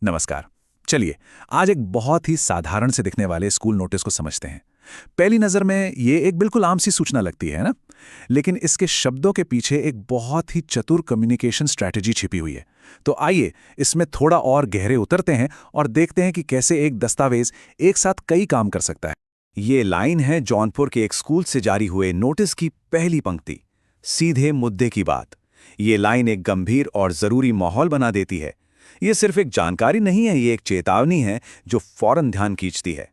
नमस्कार। चलिए, आज एक बहुत ही साधारण से दिखने वाले स्कूल नोटिस को समझते हैं। पहली नज़र में ये एक बिल्कुल आम सी सूचना लगती है ना? लेकिन इसके शब्दों के पीछे एक बहुत ही चतुर कम्युनिकेशन स्ट्रैटेजी छिपी हुई है। तो आइए, इसमें थोड़ा और गहरे उतरते हैं और देखते हैं कि कैसे एक दस्तावेज एक साथ कई काम कर सकता है। ये लाइन है जौनपुर के एक स्कूल से जारी हुए नोटिस की पहली पंक्ति। सीधे मुद्दे की बात। ये लाइन एक गंभीर और ज़रूरी माहौल बना देती है। ये सिर्फ एक जानकारी नहीं है, ये एक चेतावनी है जो फौरन ध्यान खींचती है।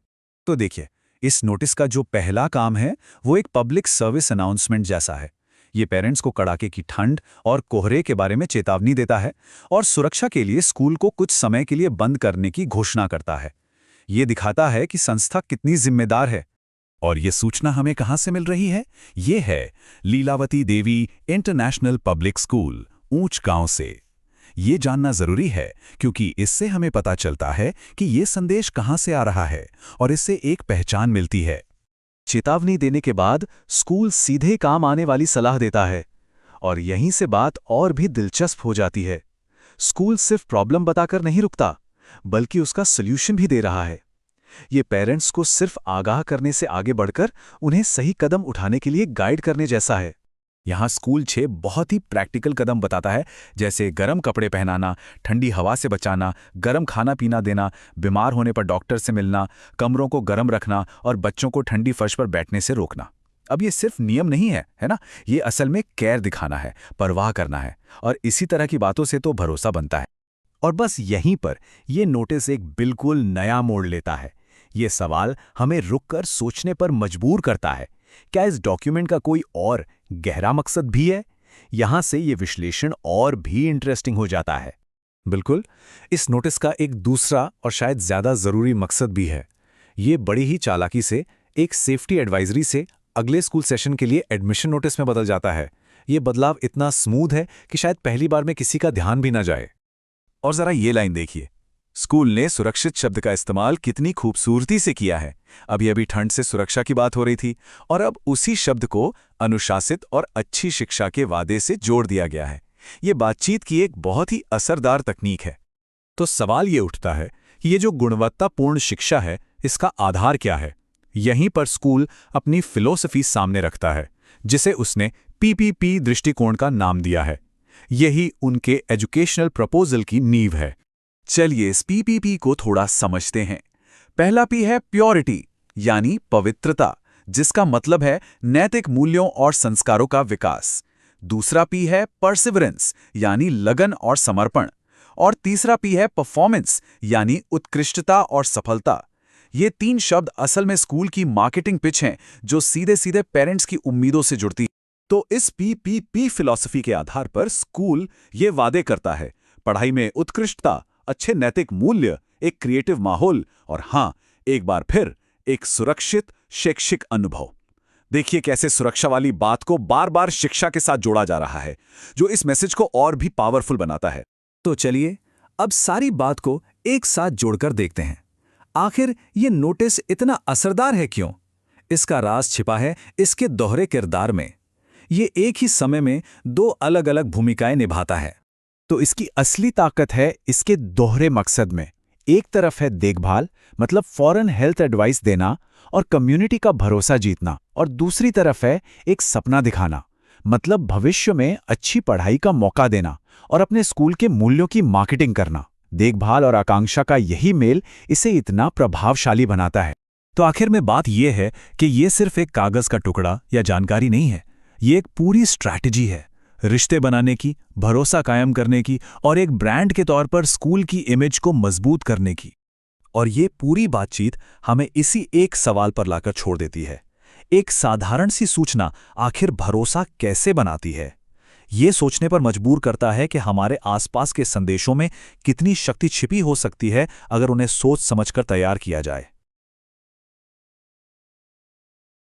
तो देखिए, इस नोटिस का जो पहला काम है वो एक पब्लिक सर्विस अनाउंसमेंट जैसा है। ये पेरेंट्स को कड़ाके की ठंड और कोहरे के बारे में चेतावनी देता है और सुरक्षा के लिए स्कूल को कुछ समय के लिए बंद करने की घोषणा करता है। ये दिखाता है कि संस्था कितनी जिम्मेदार है। और ये सूचना हमें कहाँ से मिल रही है? ये है लीलावती देवी इंटरनेशनल पब्लिक स्कूल, ऊंच गांव से। ये जानना जरूरी है क्योंकि इससे हमें पता चलता है कि ये संदेश कहाँ से आ रहा है और इससे एक पहचान मिलती है। चेतावनी देने के बाद स्कूल सीधे काम आने वाली सलाह देता है और यहीं से बात और भी दिलचस्प हो जाती है। स्कूल सिर्फ प्रॉब्लम बताकर नहीं रुकता, बल्कि उसका सॉल्यूशन भी दे रहा है। ये पेरेंट्स को सिर्फ आगाह करने से आगे बढ़कर उन्हें सही कदम उठाने के लिए गाइड करने जैसा है। यहाँ स्कूल 6 बहुत ही प्रैक्टिकल कदम बताता है, जैसे गर्म कपड़े पहनाना, ठंडी हवा से बचाना, गर्म खाना पीना देना, बीमार होने पर डॉक्टर से मिलना, कमरों को गर्म रखना और बच्चों को ठंडी फर्श पर बैठने से रोकना। अब ये सिर्फ नियम नहीं है ना? ये असल में केयर दिखाना है, परवाह करना है, और इसी तरह की बातों से तो भरोसा बनता है। और बस यहीं पर ये नोटिस एक बिल्कुल नया मोड़ लेता है। ये सवाल हमें रुककर सोचने पर मजबूर करता है, क्या इस डॉक्यूमेंट का कोई और गहरा मकसद भी है? यहां से ये विश्लेषण और भी इंटरेस्टिंग हो जाता है। बिल्कुल, इस नोटिस का एक दूसरा और शायद ज्यादा जरूरी मकसद भी है। ये बड़ी ही चालाकी से एक सेफ्टी एडवाइजरी से अगले स्कूल सेशन के लिए एडमिशन नोटिस में बदल जाता है। ये बदलाव इतना स्मूथ है कि शायद पहली बार में किसी का ध्यान भी ना जाए। और जरा ये लाइन देखिए, स्कूल ने सुरक्षित शब्द का इस्तेमाल कितनी खूबसूरती से किया है। अभी अभी ठंड से सुरक्षा की बात हो रही थी और अब उसी शब्द को अनुशासित और अच्छी शिक्षा के वादे से जोड़ दिया गया है। ये बातचीत की एक बहुत ही असरदार तकनीक है। तो सवाल ये उठता है कि ये जो गुणवत्तापूर्ण शिक्षा है, इसका आधार क्या है? यहीं पर स्कूल अपनी फिलॉसफी सामने रखता है, जिसे उसने पीपीपी दृष्टिकोण का नाम दिया है। यही उनके एजुकेशनल प्रपोजल की नींव है। चलिए इस पीपीपी को थोड़ा समझते हैं। पहला पी है प्योरिटी, यानी पवित्रता, जिसका मतलब है नैतिक मूल्यों और संस्कारों का विकास। दूसरा पी है परसिवरेंस, यानी लगन और समर्पण। और तीसरा पी है परफॉर्मेंस, यानी उत्कृष्टता और सफलता। ये 3 शब्द असल में स्कूल की मार्केटिंग पिच हैं, जो सीधे सीधे पेरेंट्स की उम्मीदों से जुड़ती। तो इस पीपीपी फिलॉसफी के आधार पर स्कूल ये वादे करता है, पढ़ाई में उत्कृष्टता, अच्छे नैतिक मूल्य, एक क्रिएटिव माहौल और हाँ, एक बार फिर एक सुरक्षित शैक्षिक अनुभव। देखिए कैसे सुरक्षा वाली बात को बार बार शिक्षा के साथ जोड़ा जा रहा है, जो इस मैसेज को और भी पावरफुल बनाता है। तो चलिए अब सारी बात को एक साथ जोड़कर देखते हैं। आखिर ये नोटिस इतना असरदार है क्यों? इसका राज छिपा है इसके दोहरे किरदार में। ये एक ही समय में 2 अलग अलग भूमिकाएं निभाता है। तो इसकी असली ताकत है इसके दोहरे मकसद में। एक तरफ है देखभाल, मतलब फॉरेन हेल्थ एडवाइस देना और कम्युनिटी का भरोसा जीतना, और दूसरी तरफ है एक सपना दिखाना, मतलब भविष्य में अच्छी पढ़ाई का मौका देना और अपने स्कूल के मूल्यों की मार्केटिंग करना। देखभाल और आकांक्षा का यही मेल इसे इतना प्रभावशाली बनाता है। तो आखिर में बात यह है कि यह सिर्फ एक कागज का टुकड़ा या जानकारी नहीं है, ये एक पूरी स्ट्रैटेजी है, रिश्ते बनाने की, भरोसा कायम करने की और एक ब्रांड के तौर पर स्कूल की इमेज को मजबूत करने की। और ये पूरी बातचीत हमें इसी एक सवाल पर लाकर छोड़ देती है, एक साधारण सी सूचना आखिर भरोसा कैसे बनाती है? ये सोचने पर मजबूर करता है कि हमारे आसपास के संदेशों में कितनी शक्ति छिपी हो सकती है अगर उन्हें सोच समझकर तैयार किया जाए।